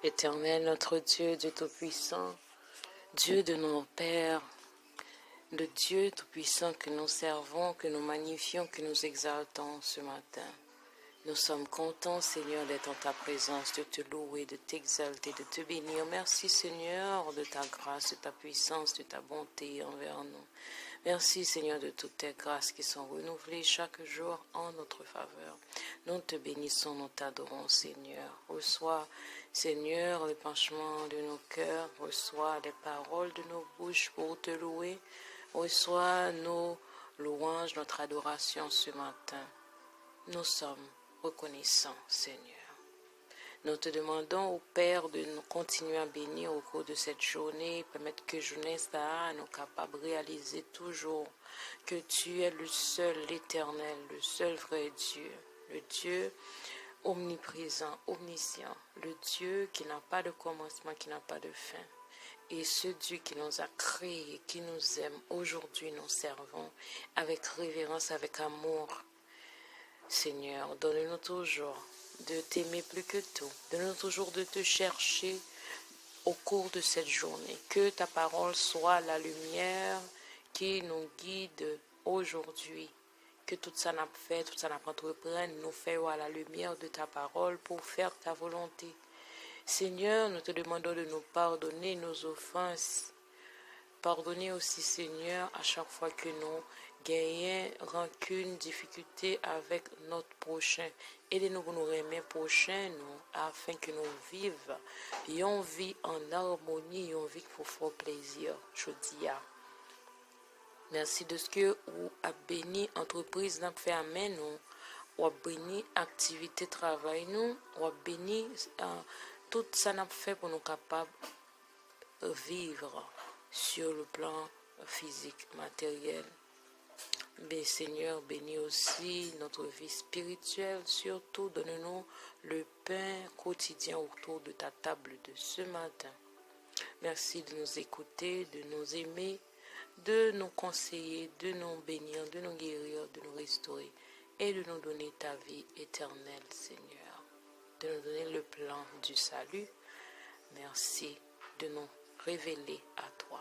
Éternel, notre Dieu, Dieu Tout-Puissant, Dieu de nos pères, le Dieu Tout-Puissant que nous servons, que nous magnifions, que nous exaltons ce matin. Nous sommes contents, Seigneur, d'être en ta présence, de te louer, de t'exalter, de te bénir. Merci, Seigneur, de ta grâce, de ta puissance, de ta bonté envers nous. Merci, Seigneur, de toutes tes grâces qui sont renouvelées chaque jour en notre faveur. Nous te bénissons, nous t'adorons, Seigneur. Reçois, Seigneur, le penchement de nos cœurs. Reçois les paroles de nos bouches pour te louer. Reçois nos louanges, notre adoration ce matin. Nous sommes reconnaissants, Seigneur. Nous te demandons au Père de nous continuer à bénir au cours de cette journée, permettre que jeunesse nous capable de réaliser toujours que tu es le seul, l'Éternel, le seul vrai Dieu, le Dieu omniprésent, omniscient, le Dieu qui n'a pas de commencement, qui n'a pas de fin. Et ce Dieu qui nous a créés, qui nous aime, aujourd'hui nous servons avec révérence, avec amour. Seigneur, donne-nous toujours de t'aimer plus que tout. Donne-nous toujours de te chercher au cours de cette journée. Que ta parole soit la lumière qui nous guide aujourd'hui. Que tout ça n'a fait, tout ça n'a pas entreprendre, nous faisons à la lumière de ta parole pour faire ta volonté. Seigneur, nous te demandons de nous pardonner nos offenses. Pardonnez aussi, Seigneur, à chaque fois que nous gagnons rancune, difficulté avec notre prochain. Aidez-nous pour nous remettre prochain, nous, afin que nous vivions une vie en harmonie, une vie pour faire plaisir. Je dis merci de ce que vous avez béni entreprise n'a fait amen nous, ou avez béni activité travail nous, ou avez béni tout ça n'a fait pour nous capables de vivre sur le plan physique, matériel. Mais Seigneur, bénis aussi notre vie spirituelle, surtout donne-nous le pain quotidien autour de ta table de ce matin. Merci de nous écouter, de nous aimer, de nous conseiller, de nous bénir, de nous guérir, de nous restaurer et de nous donner ta vie éternelle, Seigneur. De nous donner le plan du salut. Merci de nous révéler à toi,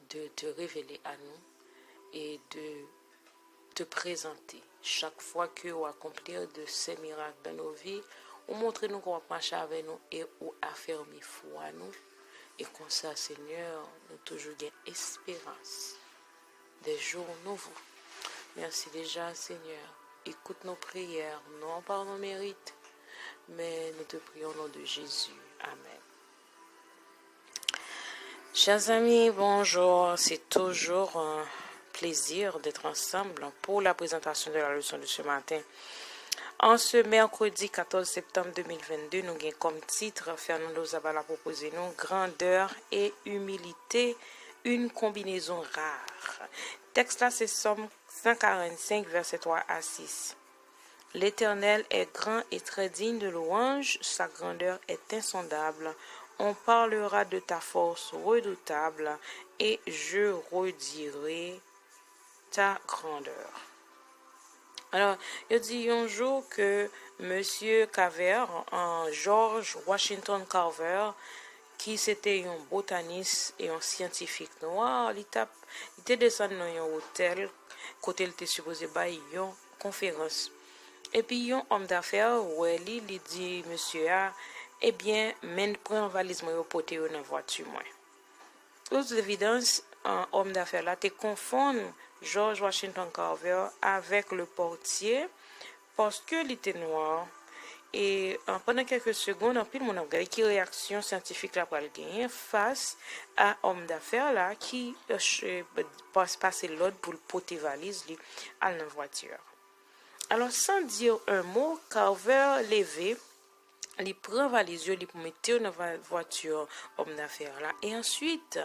de te révéler à nous et de te présenter chaque fois que vous accomplir de ces miracles dans nos vies, ou montrer nous qu'on va marcher avec nous et ou affermir foi à nous. Et comme ça, Seigneur, nous toujours gain espérance des jours nouveaux. Merci déjà, Seigneur. Écoute nos prières, non par nos mérites, mais nous te prions au nom de Jésus. Amen. Chers amis, bonjour. C'est toujours un plaisir d'être ensemble pour la présentation de la leçon de ce matin. En ce mercredi 14 septembre 2022, nous avons comme titre Fernando Zabala proposé nous grandeur et humilité, une combinaison rare. Texte là, c'est Somme 145, verset 3 à 6. L'Éternel est grand et très digne de louange, sa grandeur est insondable. On parlera de ta force redoutable et je redirai ta grandeur. Alors, il dit un jour que Monsieur Carver, George Washington Carver, qui c'était un botaniste et un scientifique noir, il était descendu dans un hôtel, côté il était supposé bailler une conférence. Et puis, un homme d'affaires, il dit, monsieur, eh bien, men prend valise moi porter dans la voiture moi. Aux évidences, un homme d'affaires là te confond George Washington Carver avec le portier parce que il était noir. Et pendant quelques secondes, en plus, mon a regardé quelle réaction scientifique là pour gagner face à homme d'affaires là qui passe passer l'ordre pour le porter valise lui à la voiture. Alors, sans dire un mot, Carver levé, il prend valise, il mettre dans la voiture homme d'affaires là, et ensuite,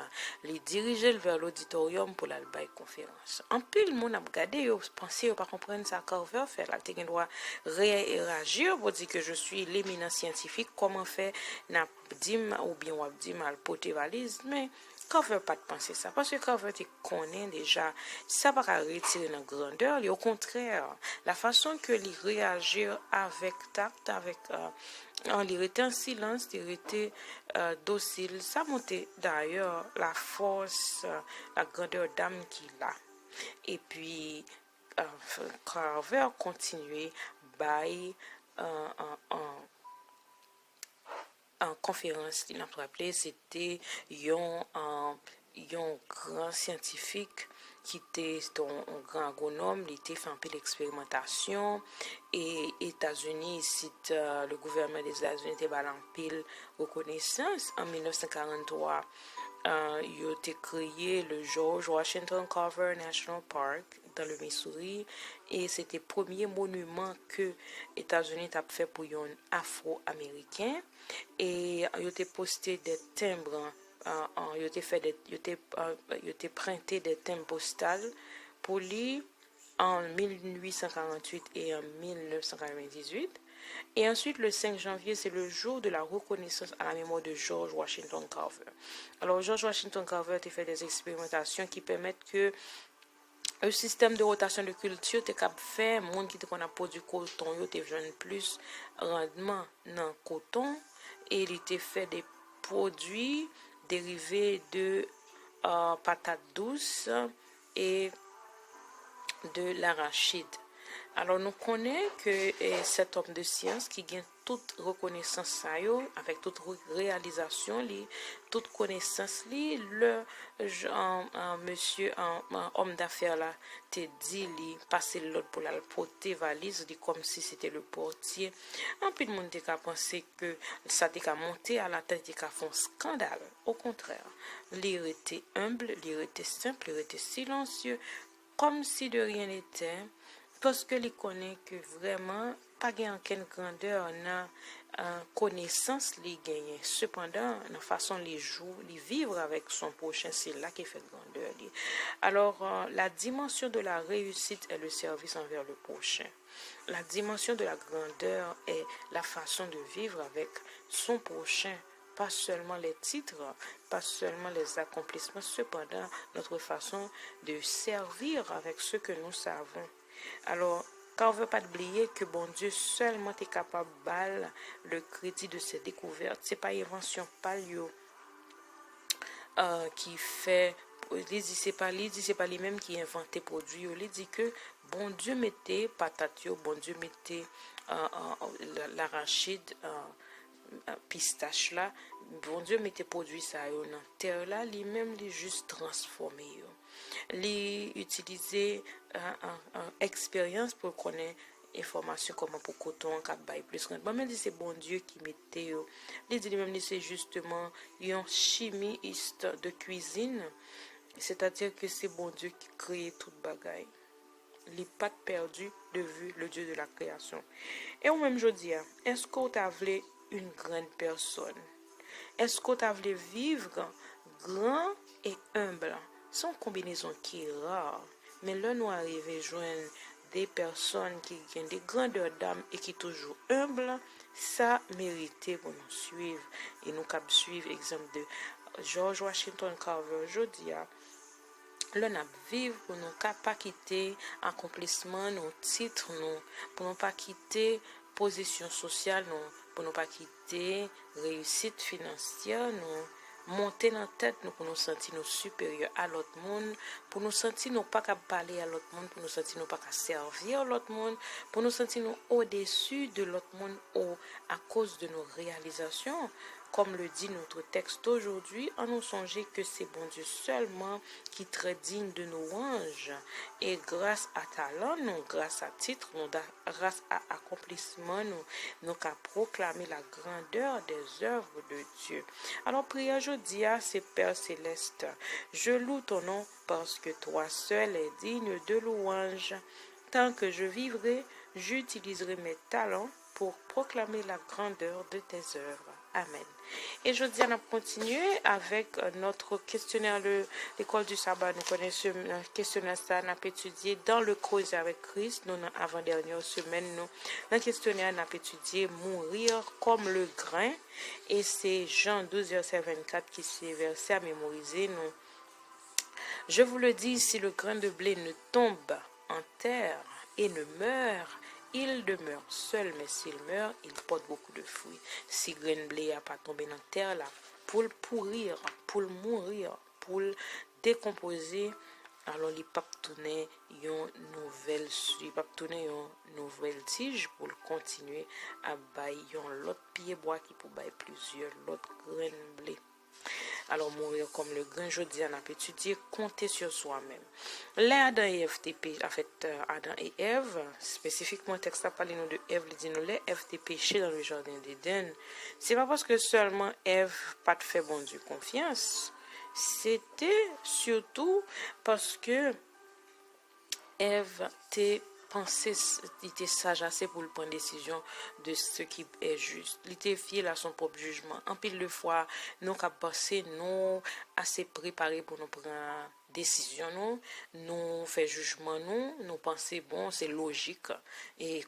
il dirige vers l'auditorium pour la conférence. En plus, le monde a regardé, il pensait, il pas comprendre ça Carver fait là, il doit réagir pour dire que je suis l'éminent scientifique, comment faire n'a dit ou bien on dit mal porter valise, mais Carver pas de penser ça parce que Carver te connaît déjà ça va pas retirer dans grandeur, au contraire la façon que il réagir avec tact avec il était en silence, il était docile. Ça montait d'ailleurs la force, la grandeur d'âme qu'il a. Et puis, Carver continuait by en conférence, il a rappelé, c'était un grand scientifique qui était un grand agronome, il était fait un peu d'expérimentation et États-Unis, le gouvernement des États-Unis était en pile reconnaissance. En 1943, il a été créé le George Washington Carver National Park dans le Missouri et c'était le premier monument que les États-Unis ont fait pour un afro-américain et il a été posté des timbres, il a été printé des timbres postales pour lui en 1848 et en 1998. Et ensuite, le 5 janvier, c'est le jour de la reconnaissance à la mémoire de George Washington Carver. Alors, George Washington Carver a fait des expérimentations qui permettent que un système de rotation de culture te cap fait monde qui qu'on a produit coton yo te jeune plus rendement dans coton et il était fait des produits dérivés de patates douces et de l'arachide. Alors nous connaissons que cet homme de science qui gagne toute reconnaissance avec toute réalisation, toute connaissance, le monsieur, un homme d'affaires là, te dit, passer l'autre pour la porter valise, comme si c'était le portier. Un peu de monde a pensé que ça t'a monté à la tête, t'a fait un scandale. Au contraire, il était humble, il était simple, il était silencieux, comme si de rien n'était. Parce que les connaît que vraiment pas gain aucune grandeur dans connaissance les gagner cependant la façon les jours les vivre avec son prochain c'est là qui fait grandeur alors la dimension de la réussite est le service envers le prochain. La dimension de la grandeur est la façon de vivre avec son prochain, pas seulement les titres, pas seulement les accomplissements, cependant notre façon de servir avec ce que nous savons. Alors, quand on ne veut pas oublier que bon Dieu seulement est capable de baller le crédit de ces découvertes, ce n'est pas invention palio qui fait, c'est pas lui-même qui inventé produit, il dit que bon Dieu mettait patate, bon Dieu mettait l'arachide, pistache là, bon Dieu mettait produit ça dans terre là, lui-même il juste transformé. Li utiliser expérience pour connaître information comment pour coton cap bail plus rendement mais c'est bon Dieu qui mettait yo li dit même c'est justement un chimiste de cuisine, c'est-à-dire que c'est bon Dieu qui crée toute bagaille, li pas perdu de vue le Dieu de la création. Et au même je dis est-ce qu'on t'a voulu une grande personne, est-ce qu'on t'a voulu vivre grand et humble? C'est une combinaison qui est rare, mais là nous arrivons à joindre des personnes qui ont des grandeurs d'âme et qui sont toujours humbles, ça mérite pour nous suivre. Et nous cap suivre l'exemple de George Washington Carver. Je dis, là nous vivre pour nous pas quitter accomplissement, nos titres, nous, pour nous pas quitter position sociale, nous, pour nous pas quitter réussite financière, nous monter dans la tête nous pour nous sentir nous supérieurs à l'autre monde, pour nous sentir nous pas qu'à parler à l'autre monde, pour nous sentir nous pas qu'à servir l'autre monde, pour nous sentir nous au-dessus de l'autre monde à cause de nos réalisations. Comme le dit notre texte aujourd'hui, en nous songer que c'est bon Dieu seulement qui est très digne de nos anges. Et grâce à talent, nous, grâce à titre, nous, grâce à accomplissement, nous qu'à proclamer la grandeur des œuvres de Dieu. Alors, prière aujourd'hui, c'est Père Céleste, je loue ton nom parce que toi seul es digne de louange. Tant que je vivrai, j'utiliserai mes talents pour proclamer la grandeur de tes œuvres. Amen. Et je dis, on a continué avec notre questionnaire de l'école du sabbat. Nous connaissons ce questionnaire, ça, on a étudié dans le creuset avec Christ. Nous, avant-dernière semaine, nous, dans le questionnaire, on a étudié mourir comme le grain. Et c'est Jean 12, verset 24 qui s'est versé à mémoriser. Nous, je vous le dis, si le grain de blé ne tombe en terre et ne meurt, il demeure seul, mais s'il meurt, il porte beaucoup de fruits. Si le grain de blé n'a pas tombé dans terre, là, pour le pourrir, pour le mourir, pour le décomposer, alors il pas tourner une nouvelle tige pour le continuer à bailler l'autre pied bois qui peut bailler plusieurs l'autre grain de blé. Alors, mourir comme le grain, je dis, on a étudié, compter sur soi-même. Les Adam et FTP, en fait, Adam et Ève, spécifiquement, le texte a parlé de Ève, il dit nous, les FT péché dans le jardin d'Éden. C'est pas parce que seulement Ève pas de fait bon Dieu confiance, c'était surtout parce que Ève était pensé, il était sage assez pour prendre décision de ce qui est juste. Il était fier à son propre jugement. En pile de fois, nous avons pensé, nous assez préparés pour nous prendre décision, nous faire jugement, nous penser bon, c'est logique et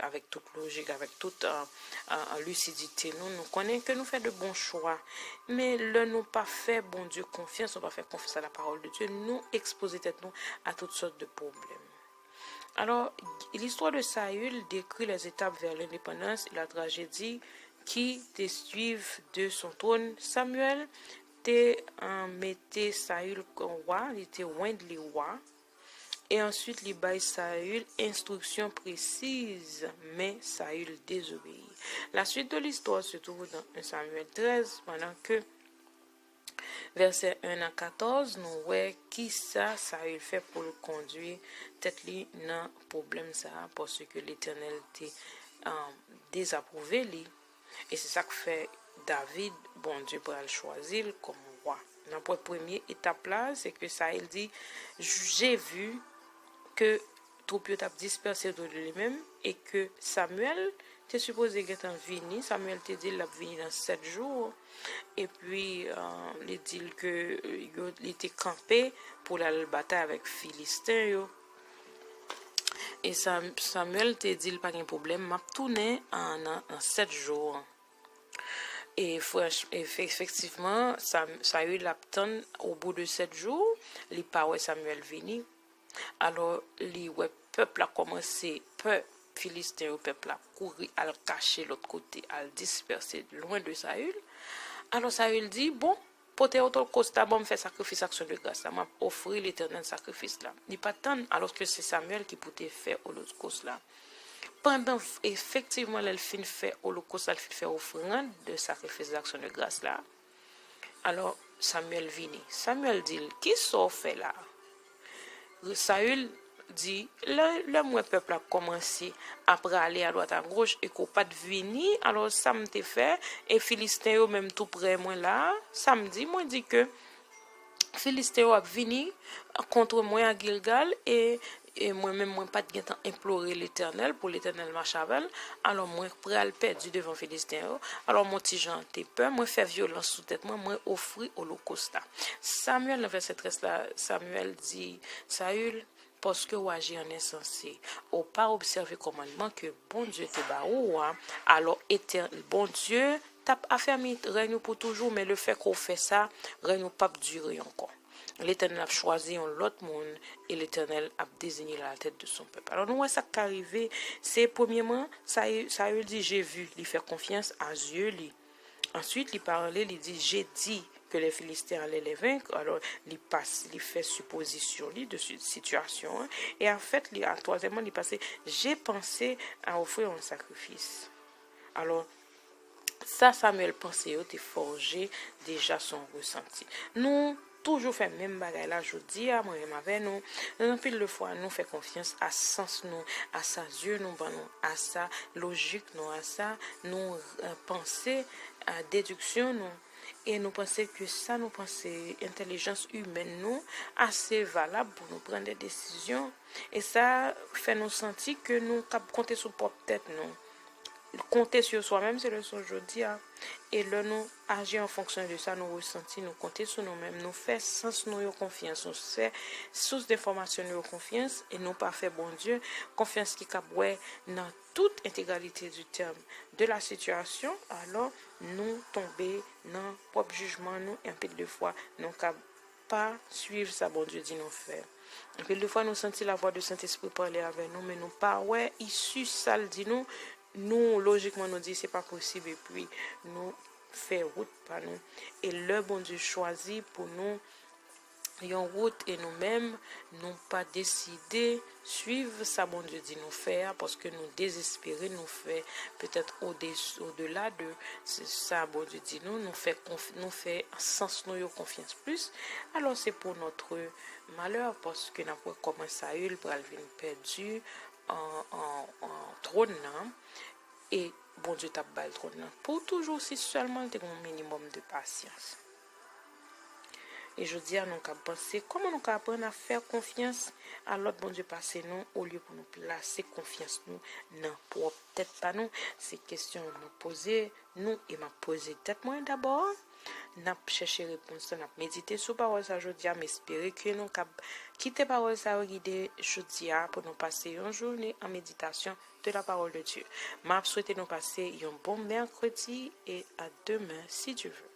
avec toute logique, avec toute lucidité, nous connaissons que nous faisons de bons choix. Mais le nous pas fait bon Dieu confiance, on pas faire confiance à la parole de Dieu, nous exposer tête nous à toutes sortes de problèmes. Alors, l'histoire de Saül décrit les étapes vers l'indépendance et la tragédie qui te suivent de son trône. Samuel mettait Saül comme roi, il était loin de les rois. Et ensuite, il baille Saül instructions précises, mais Saül désobéit. La suite de l'histoire se trouve dans 1 Samuel 13, pendant que verset 1 à 14, nous voyons qui ça Saül fait pour le conduire tête li dans problème ça parce que l'Éternel était désapprouvé lui. Et c'est ça que fait David, bon Dieu pour le choisir comme roi. Dans la première étape là, c'est que Saül dit j'ai vu que troupe t'a dispersé de lui-même et que Samuel t'es supposé être venu. Samuel t'a dit qu'il a venu dans 7 jours. Et puis, il dit qu'il était campé pour la bataille avec Philistin. Et Samuel t'a dit qu'il n'y a pas de problème. M'a tourné en 7 jours. Et effectivement, Saül l'attend au bout de 7 jours. Il pas Samuel venu. Alors, le peuple a commencé, Philistin, le peuple a couru à le cacher l'autre côté, à le disperser loin de Saül. Alors Saül dit, bon, pour te holocauste, bon, me faire sacrifice action de grâce, m'a offrir l'éternel sacrifice là. Il pas tant, alors que c'est Samuel qui pouvait faire holocauste là. Pendant, effectivement, elle fin fait holocauste, elle fait offrande de sacrifice d'action de grâce là. Alors, Samuel vini. Samuel dit, qui s'en fait là? Saül dit, le peuple a commencé à aller à droite à gauche et qu'on pas de venir, alors ça me fait, et Philistin même tout près moi là, samedi, moi dit que Philistin a venu contre moi à Gilgal et moi-même, moi pas de temps implorer l'Éternel pour l'Éternel Machavel. Alors moi prêt à le perdre devant Philistin. Alors mon petit Jean t'es peur, moi fait violence sous tête moi offrir holocauste. Samuel dans verset 13 là, Samuel dit Saül parce que ou agir en insensé, ou pas observer commandement que bon Dieu te baou, alors éternel bon Dieu t'a affermi règne pour toujours, mais le fait qu'on fait ça, règne pas durer encore. L'Éternel a choisi un autre monde et l'Éternel a désigné la tête de son peuple. Alors nous, ça qui arrivé, c'est premièrement, Saül dit j'ai vu, il fait confiance à Dieu. Ensuite, il parlait, il dit j'ai dit que les Philistins allaient les vaincre. Alors, il fait supposition de cette situation. Et en fait, troisièmement, il passait j'ai pensé à offrir un sacrifice. Alors, ça, Samuel pensait, il forgé déjà son ressenti. Nous, toujours fait même bagaille là, je dis à moi-même avec nous, nous pile de fois, nous fait confiance à sens nous, à sa Dieu nous, à sa logique nous, à sa nous penser à déduction nous. Et nous pensons que ça, nous pensons intelligence humaine, nous, assez valable pour nous prendre des décisions. Et ça fait nous sentir que nous comptons sur notre tête, nous. compter sur soi-même, c'est le son aujourd'hui. Et là, nous agir en fonction de ça, nous ressentir, nous compter sur nous-mêmes, nous faire sens nous confiance, nous faire source d'information nous confiance et nous pas faire bon Dieu, confiance qui capable dans toute intégralité du terme de la situation, alors nous tomber dans propre jugement nous un peu de fois nous pas suivre ça bon Dieu dit nous faire. Un peu de fois nous sentir la voix de Saint-Esprit parler avec nous mais nous pas ouais issu ça le dit nous logiquement nous dit c'est pas possible et puis nous faire route par nous et le bon Dieu choisit pour nous une route et nous-mêmes nous pas décider suivre ça bon Dieu dit nous faire parce que nous désespérer nous fait peut-être au-delà de ça bon Dieu dit nous fait sens nous confiance plus alors c'est pour notre malheur parce que n'a pas commencé à eu pour venir perdu en trône et bon Dieu t'a bal trône pour toujours si seulement tu as un minimum de patience. Et je dis à nous qu'à penser comment nous apprendre à faire confiance à l'autre bon Dieu passé nous au lieu pour nous placer confiance nous non pour peut-être pas nous ces questions nous poser nous et m'a poser tête moi d'abord n'a chercher réponse n'a méditer sur parole ça je dis à m'espérer que nous quitter parole ça guider je dis pour nous passer une journée en méditation de la parole de Dieu. M'a souhaité nous passer un bon mercredi et à demain si Dieu veut.